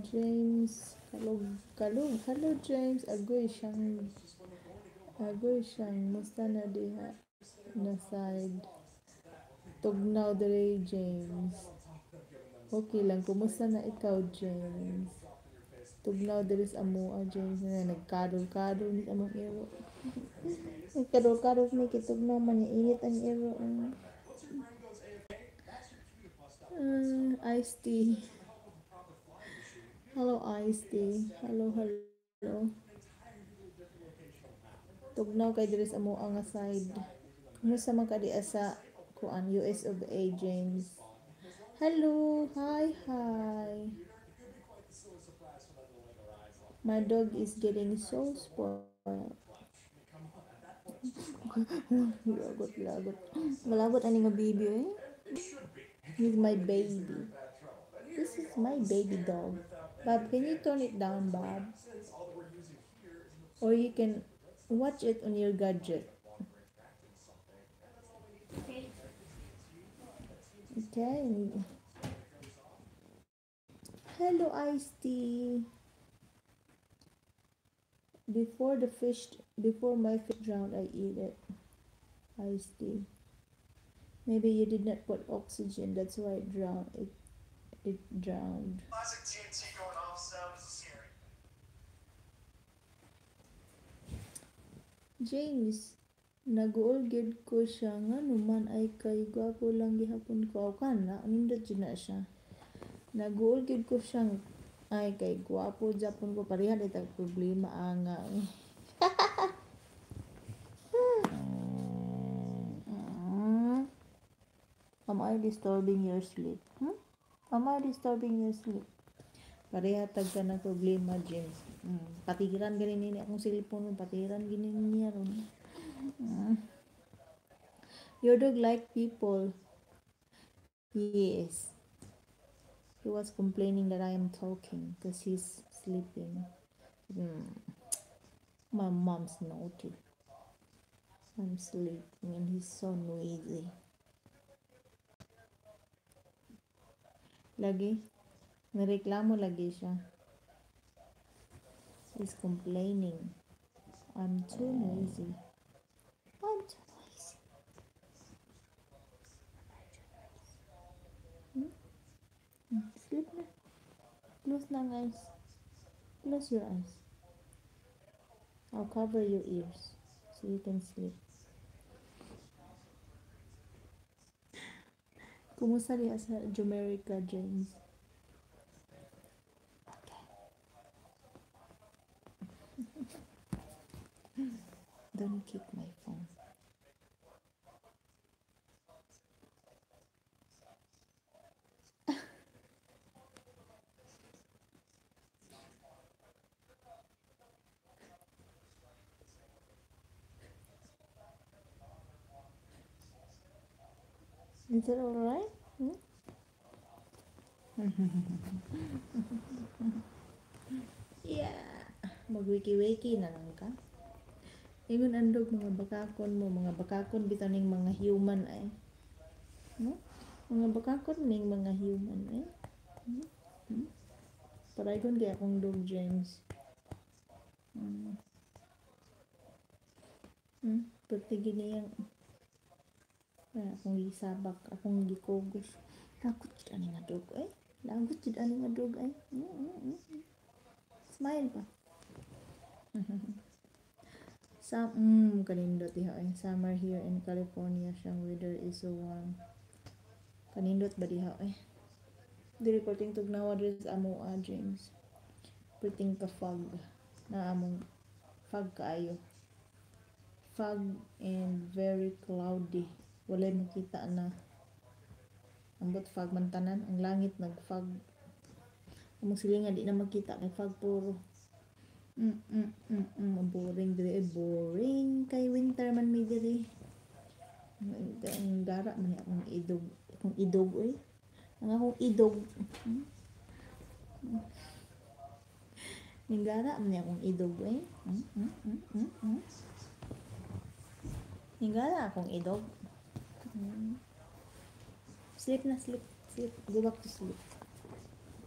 James, hello James, agoy siyang, musta na diha na side. Tugnaw dere James. Okay lang, kumusta na ikaw James? Tugnaw dere sa amoa James na nagkadol-kadol ni among iro. Nagkadol-kadol ni kitugnaw man niya init ang iro. Iced tea. Hello iced tea. Hello. Tugnaw kay diri sa amoa nga side. Kumusta man ka diha sa kuan US of A James? Hello, hi. My dog is getting so spoiled. Lagot. Malagot ani nga baby eh. He's my baby. This is my baby dog. Bob, can you turn it down, Bob? Or you can watch it on your gadget. Okay. Hello, Iced Tea. Before my fish drowned, I eat it. Iced tea. Maybe you did not put oxygen, that's why it drowned. It drowned. Classic TNT going off sound is scary. James, naguol gid ko siya nga numan ay kay gwapo lang gihapon ko. Aw kana, nindot jud na siya. Naguol gid ko siya ay kay gwapo japon ko pareha day tag problema anga. Am I disturbing your sleep? Am I disturbing your sleep? Pareha tag ka ng problema, James. Patigiran ganin nini akong cellphone, patigiran ginin niya ron. Your dog like people. Yes. He was complaining that I am talking because he's sleeping. My mom's naughty. I'm sleeping and he's so noisy. Lagi, nareklamo lagi siya. He's complaining. I'm too noisy. Sleep na. Close na eyes. Close your eyes. I'll cover your ears so you can sleep. Kumusta diha sa Jamaica, James? Don't kick my phone. Is it alright? Yeah. Mag-wiki-wiki na lang ka. Ingon andog mga bakakon bitaw ning mga human ay. No? Mga bakakon ning mga human ay. Paraygon kay akong dog James. Pati giniyang akong gisabak, akong gikugos. Lagot jud ani nga dog ay. Lagot jud ani nga dog ay. Smile pa. Kanindot diha ay. Summer here in California, siyang weather is so warm. Kanindot ba diha ay? Dili perting tugnawa diri sa amoa, James. Perting ka fog na among fog kaayo. Fog and very cloudy. Walay makita na. Ambot fog man tanan, ang langit nag-fog. Among silingan di na makita kay fog puro. Boring diri, boring kay winter man mi diri. Ang gara man akong idog oy. Ang akong idog. Ang gara man akong idog oy. Ang gara akong idog. Sleep na, sleep. Go back to sleep.